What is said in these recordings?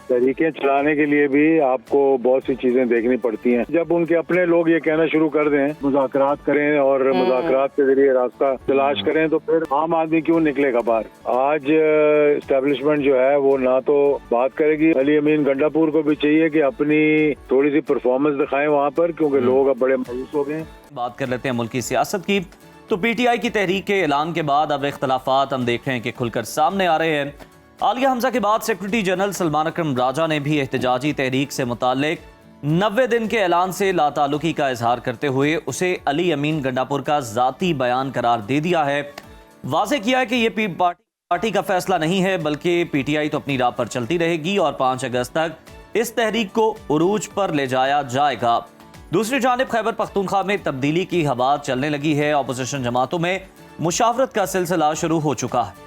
तरीके चलाने के लिए भी आपको बहुत सी चीजें देखनी पड़ती हैं। जब उनके अपने लोग ये कहना शुरू कर दें, मुज़ाकरात करें और मुज़ाकरात के जरिए रास्ता तलाश करें, तो फिर आम आदमी क्यों निकलेगा बाहर। आज एस्टेब्लिशमेंट जो है वो ना तो बात करेगी। अली अमीन गंडापुर को भी चाहिए कि अपनी थोड़ी सी परफॉर्मेंस दिखाएं वहाँ पर, क्योंकि लोग अब बड़े मायूस हो गए। बात कर लेते हैं मुल्क की सियासत की। तो पीटीआई की तहरीक के ऐलान के बाद अब इख्तलाफात हम देख रहे हैं कि खुलकर सामने आ रहे हैं। आलिया हमजा के बाद सेक्रेटरी जनरल सलमान अकरम राजा ने भी एहतजाजी तहरीक से मुताल्लिक 90 दिन के ऐलान से लाताल्लुकी का इजहार करते हुए उसे अली अमीन गंडापुर का जाती बयान करार दे दिया है। वाज़ेह किया है कि ये पार्टी का फैसला नहीं है, बल्कि पीटीआई तो अपनी राह पर चलती रहेगी और 5 अगस्त तक इस तहरीक को उरूज पर ले जाया जाएगा। दूसरी जानिब खैबर पख्तूनख्वा में तब्दीली की हवा चलने लगी है। अपोजिशन जमातों में मुशावरत का सिलसिला शुरू हो चुका है।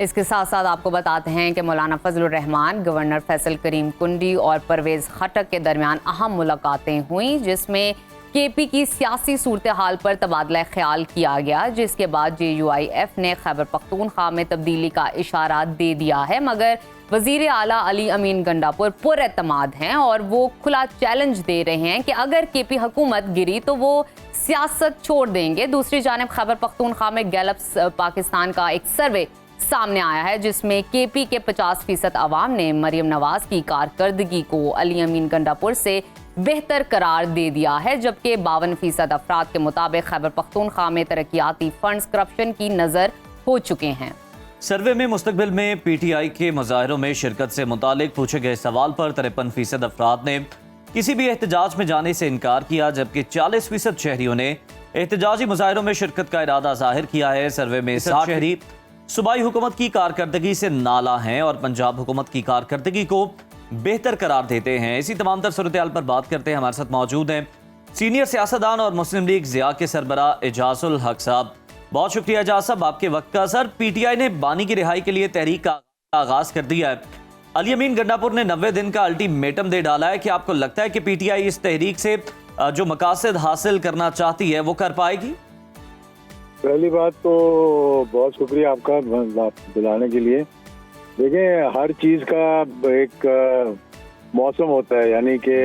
इसके साथ साथ आपको बताते हैं कि मौलाना फजलुर रहमान, गवर्नर फैसल करीम कुंडी और परवेज खटक के दरमियान अहम मुलाकातें हुई, जिसमें केपी की सियासी सूरत हाल पर तबादला ख्याल किया गया, जिसके बाद JUIF ने खैबर पख्तूनख्वा में तब्दीली का इशारा दे दिया है। मगर वजीर आला अली अमीन गंडापुर पुरएतमाद हैं और वो खुला चैलेंज दे रहे हैं कि अगर केपी हुकूमत गिरी तो वो सियासत छोड़ देंगे। दूसरी जानिब खैबर पख्तूनख्वा में गैलप्स पाकिस्तान का एक सर्वे सामने आया है, जिसमें केपी के 50% आवाम ने मरियम नवाज की कारकर्दगी को अली अमीन गंडापुर से बेहतर करार दे दिया है, जबकि 52% अफराद के मुताबिक खैबर पख्तूनख्वा में तरक्याती फंड्स करप्शन की नजर हो चुके हैं। सर्वे में मुस्तकबिल में पीटीआई के मुजाहरों में शिरकत से मुतालिक पूछे गए सवाल पर 53% अफराद ने किसी भी एहतजाज में जाने से इनकार किया, जबकि 40% शहरियों ने एहतजाजी मुजाहरों में शिरकत का इरादा जाहिर किया है। सर्वे में 60 शहरी सूबाई हुकूमत की कारकर्दगी से नाला हैं और पंजाब हुकूमत की कारकर्दगी को बेहतर करार देते हैं। इसी तमाम तर सूरत-ए-हाल पर बात करते हैं। हमारे साथ मौजूद हैं सीनियर सियासतदान और मुस्लिम लीग ज़िया के सरबरा एजाजुल हक साहब। बहुत शुक्रिया एजाज साहब आपके वक्त का। सर, पीटीआई ने बानी की रिहाई के लिए तहरीक का आगाज कर दिया है। अली अमीन गंडापुर ने 90 दिन का अल्टीमेटम दे डाला है कि आपको लगता है कि पीटीआई इस तहरीक से जो मकासद हासिल करना चाहती है वो कर पाएगी? पहली बात तो बहुत शुक्रिया आपका बुलाने के लिए। देखें, हर चीज का एक मौसम होता है, यानी कि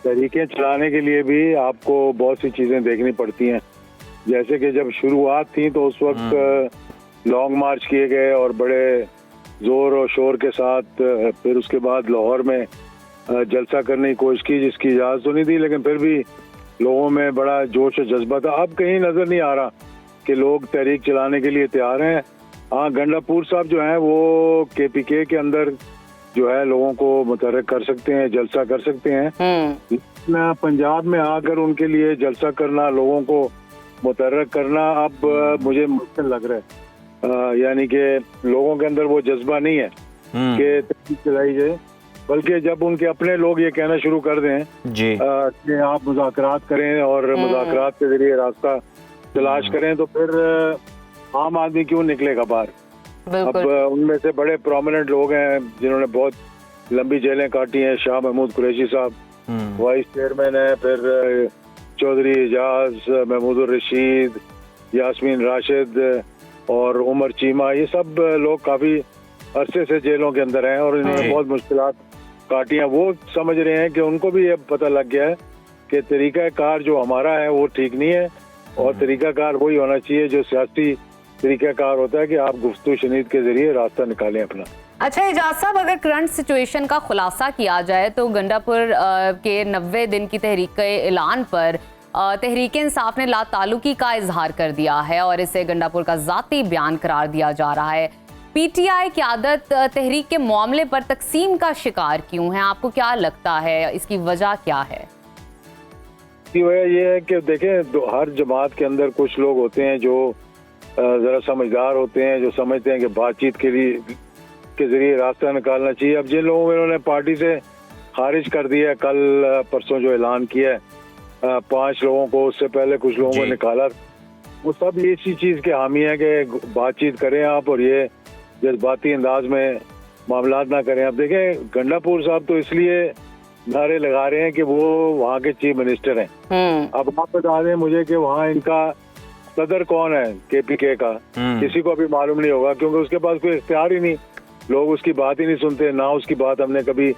तरीके चलाने के लिए भी आपको बहुत सी चीजें देखनी पड़ती हैं। जैसे कि जब शुरुआत थी तो उस वक्त लॉन्ग मार्च किए गए और बड़े जोर और शोर के साथ। फिर उसके बाद लाहौर में जलसा करने की कोशिश की, जिसकी इजाजत तो नहीं थी, लेकिन फिर भी लोगों में बड़ा जोश और जज्बा था। अब कहीं नजर नहीं आ रहा कि लोग तहरीक चलाने के लिए तैयार हैं। हाँ, गंडापुर साहब जो हैं वो KPK के अंदर जो है लोगों को मुतहर्रिक कर सकते हैं, जलसा कर सकते हैं। पंजाब में आकर उनके लिए जलसा करना, लोगों को मुतहर्रिक करना अब मुझे मुश्किल लग रहा है। यानी कि लोगों के अंदर वो जज्बा नहीं है कि तहरीक चलाई जाए, बल्कि जब उनके अपने लोग ये कहना शुरू कर दें कि आप मुज़ाकरात करें और मुज़ाकरात के जरिए रास्ता तलाश करें, तो फिर आम आदमी क्यों निकलेगा बाहर। अब उनमें से बड़े प्रोमिनेंट लोग हैं जिन्होंने बहुत लंबी जेलें काटी हैं। शाह महमूद कुरैशी साहब वाइस चेयरमैन है, फिर चौधरी एजाज, महमूद रशीद, यास्मीन राशिद और उमर चीमा, ये सब लोग काफी अरसे से जेलों के अंदर हैं और इन्होंने बहुत मुश्किलात काटी हैं। वो समझ रहे हैं कि उनको भी ये पता लग गया है कि तरीका कार जो हमारा है वो ठीक नहीं है, और तरीका कार वही होना चाहिए जो सियासी तरीका कार होता है कि आप गुफ्तगू शनीद के जरिए रास्ता निकालें अपना। अच्छा एजाज साहब, अगर करंट सिचुएशन का खुलासा किया जाए तो गंडापुर के 90 दिन की तहरीक के ऐलान पर तहरीक इंसाफ ने लाताल्लुकी का इजहार कर दिया है और इसे गंडापुर का जाती बयान करार दिया जा रहा है। पीटीआई क़यादत तहरीक के मामले पर तकसीम का शिकार क्यों है? आपको क्या लगता है, इसकी वजह क्या है? इसकी वजह यह है कि देखें, हर जमात के अंदर कुछ लोग होते हैं जो जरा समझदार होते हैं, जो समझते हैं कि बातचीत के जरिए रास्ता निकालना चाहिए। अब जिन लोगों ने इन्होंने पार्टी से खारिज कर दिया, कल परसों जो ऐलान किया है 5 लोगों को, उससे पहले कुछ लोगों को निकाला, वो सब इसी चीज के हामी है कि बातचीत करें आप और ये जज्बाती अंदाज में मामला ना करें। अब देखें, गंडापुर साहब तो इसलिए नारे लगा रहे हैं कि वो वहाँ के चीफ मिनिस्टर हैं। अब आप बता दें मुझे कि वहाँ इनका सदर कौन है KPK का, किसी को अभी मालूम नहीं होगा, क्योंकि उसके पास कोई इख्तियार ही नहीं लोग उसकी बात ही नहीं सुनते, ना उसकी बात हमने कभी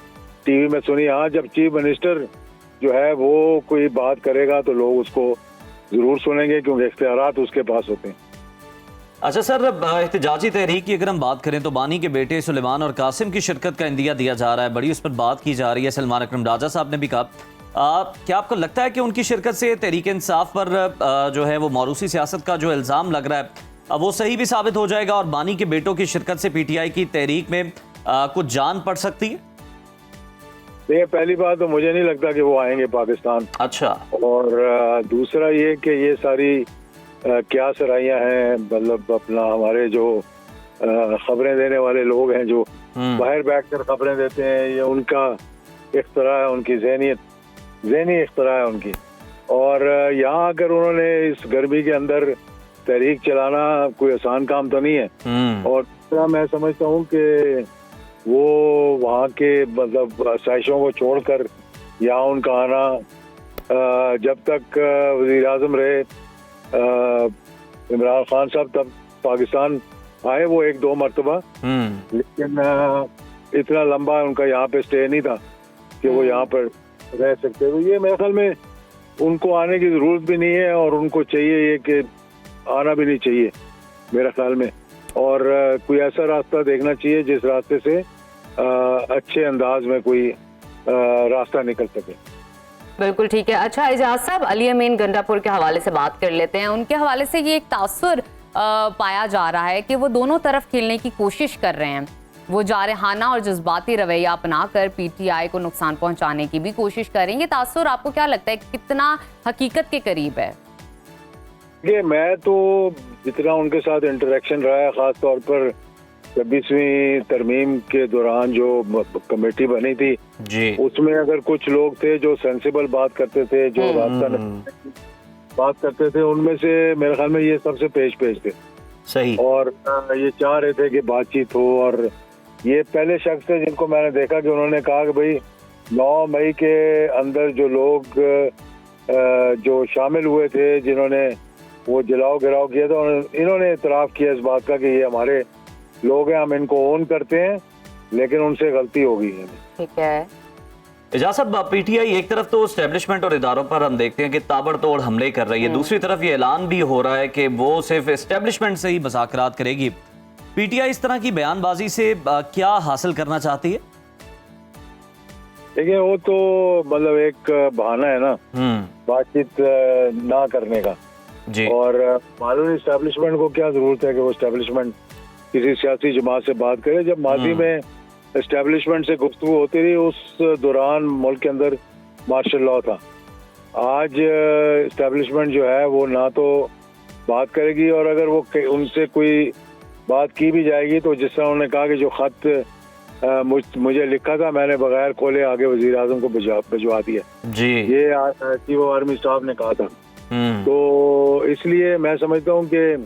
टीवी में सुनी। हाँ, जब चीफ मिनिस्टर जो है वो कोई बात करेगा तो लोग उसको जरूर सुनेंगे, क्योंकि इख्तियारात उसके पास होते हैं। अच्छा सर, एहतजाजी तहरीक की अगर हम बात करें तो बानी के बेटे सुलेमान और कासिम की शिरकत का इंदिया दिया जा रहा है, बड़ी उस पर बात की जा रही है। सलमान अकरम राजा साहब ने भी कहा, क्या आपको लगता है कि उनकी शिरकत से तहरीक इंसाफ पर जो है वो मौरूसी सियासत का जो इल्ज़ाम लग रहा है अब वो सही भी साबित हो जाएगा और बानी के बेटों की शिरकत से पीटीआई की तहरीक में कुछ जान पड़ सकती है? देखिए, पहली बात तो मुझे नहीं लगता कि वो आएंगे पाकिस्तान। अच्छा। और दूसरा ये कि ये सारी क्या सराइयाँ हैं, मतलब अपना हमारे जो खबरें देने वाले लोग हैं जो बाहर बैठकर खबरें देते हैं, ये उनका इख्तरा है, उनकी ज़हनी इख्तरा है उनकी। और यहाँ अगर उन्होंने इस गर्मी के अंदर तहरीक चलाना कोई आसान काम तो नहीं है। और दूसरा मैं समझता हूँ कि वो वहाँ के मतलब आसाइशों को छोड़कर यहाँ उनका आना, जब तक वज़ीर आज़म रहे इमरान खान साहब तब पाकिस्तान आए वो 1-2 मरतबा, लेकिन इतना लंबा उनका यहाँ पे स्टे नहीं था कि वो यहाँ पर रह सकते। तो ये मेरे ख्याल में उनको आने की ज़रूरत भी नहीं है और उनको चाहिए ये कि आना भी नहीं चाहिए मेरे ख्याल में। और कोई ऐसा रास्ता देखना चाहिए जिस रास्ते से अच्छे अंदाज में कोई रास्ता निकल सके। बिल्कुल ठीक है। अच्छा एजाज साहब, अली अमीन गंडापुर के हवाले से बात कर लेते हैं। उनके हवाले से ये एक तासुर पाया जा रहा है कि वो दोनों तरफ खेलने की कोशिश कर रहे हैं। वो जारहाना और जज्बाती रवैया अपनाकर पीटीआई को नुकसान पहुंचाने की भी कोशिश करेंगे। तासुर आपको क्या लगता है कितना हकीकत के करीब है? ये मैं तो जितना उनके साथ इंटरेक्शन रहा है, खास तौर पर 26वीं तरमीम के दौरान जो कमेटी बनी थी जी, उसमें अगर कुछ लोग थे जो सेंसिबल बात करते थे, जो रास्ता बात करते थे, उनमें से मेरे ख्याल में ये सबसे पेश थे। सही। और ये चाह रहे थे कि बातचीत हो। और ये पहले शख्स थे जिनको मैंने देखा कि उन्होंने कहा कि भाई 9 मई के अंदर जो लोग जो शामिल हुए थे, जिन्होंने वो जलाओ गिराओ किया था, इन्होंने इतराफ किया इस बात का कि ये हमारे लोग हैं, हम इनको ओन करते हैं, लेकिन उनसे गलती हो गई है। ठीक है एजाज साहब, पीटीआई एक तरफ तो एस्टेब्लिशमेंट और इदारों पर हम देखते हैं कि ताबड़तोड़ हमले कर रही है, दूसरी तरफ ये ऐलान भी हो रहा है कि वो सिर्फ एस्टेब्लिशमेंट से ही मुज़ाकरात करेगी। पीटीआई इस तरह की बयानबाजी से क्या हासिल करना चाहती है? देखिए, वो तो मतलब एक बहाना है ना बातचीत ना करने का जी। और मालूम एस्टेब्लिशमेंट को क्या जरूरत है कि वो एस्टेब्लिशमेंट किसी सियासी जमात से बात करे। जब माजी में एस्टेब्लिशमेंट से गुफ्तगू होती रही, उस दौरान मुल्क के अंदर मार्शल लॉ था। आज एस्टेब्लिशमेंट जो है वो ना तो बात करेगी, और अगर वो उनसे कोई बात की भी जाएगी तो जिस तरह उन्होंने कहा कि जो खत मुझे लिखा था मैंने बगैर खोले आगे वजीर आजम को भिजवा दिया जी, ये चीफ ऑफ आर्मी स्टाफ ने कहा था। तो इसलिए मैं समझता हूँ कि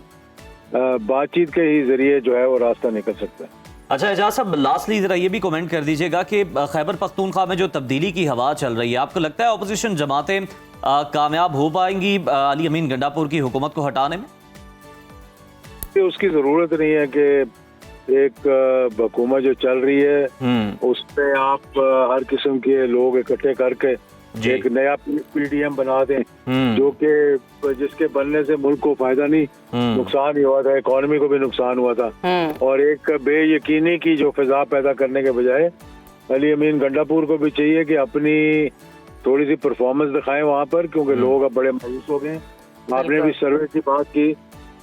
बातचीत के ही जरिए जो है वो रास्ता निकल सकता है। अच्छा एजाज साहब, लास्टली जरा ये भी कमेंट कर दीजिएगा कि खैबर पख्तूनख्वा में जो तब्दीली की हवा चल रही है, आपको लगता है अपोजिशन जमातें कामयाब हो पाएंगी अली अमीन गंडापुर की हुकूमत को हटाने में? उसकी जरूरत नहीं है कि एक हुकूमत जो चल रही है उसमें आप हर किस्म के लोग इकट्ठे करके एक नया पीडीएम बना दें, जो कि जिसके बनने से मुल्क को फायदा नहीं नुकसान ही हुआ था, इकोनॉमी को भी नुकसान हुआ था। और एक बेयकीनी की जो फिजा पैदा करने के बजाय अली अमीन गंडापुर को भी चाहिए कि अपनी थोड़ी सी परफॉर्मेंस दिखाएं वहाँ पर, क्योंकि लोग अब बड़े मायूस हो गए। आपने भी सर्वे की बात की,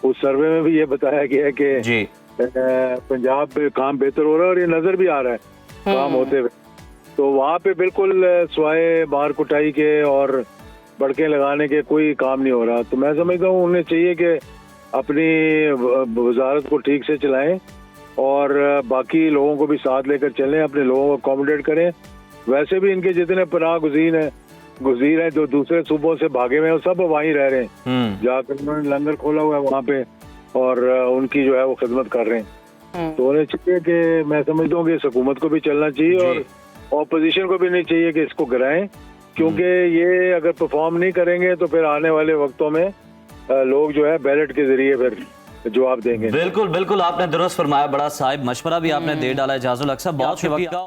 उस सर्वे में भी ये बताया गया है कि पंजाब में काम बेहतर हो रहा है और ये नजर भी आ रहा है काम होते हुए। तो वहाँ पे बिल्कुल स्वाय मार कुटाई के और बड़के लगाने के कोई काम नहीं हो रहा। तो मैं समझता हूँ उन्हें चाहिए कि अपनी वजारत को ठीक से चलाएं और बाकी लोगों को भी साथ लेकर चलें, अपने लोगों को अकोमोडेट करें। वैसे भी इनके जितने पनाह गुज़ीर हैं जो दूसरे सूबों से भागे हुए हैं, सब वहीं रह रहे हैं, जाकर उन्होंने लंगर खोला हुआ है वहाँ पे और उनकी जो है वो खिदमत कर रहे हैं। तो उन्हें चाहिए कि मैं समझता हूँ कि इस हुकूमत को भी चलना चाहिए और ऑपोजिशन को भी नहीं चाहिए कि इसको गिराएं, क्योंकि ये अगर परफॉर्म नहीं करेंगे तो फिर आने वाले वक्तों में लोग जो है बैलेट के जरिए फिर जवाब देंगे। बिल्कुल बिल्कुल, आपने दुरुस्त फरमाया, बड़ा साहिब मशवरा भी आपने दे डाला। इजाजुल हक साहब, बहुत शुक्रिया।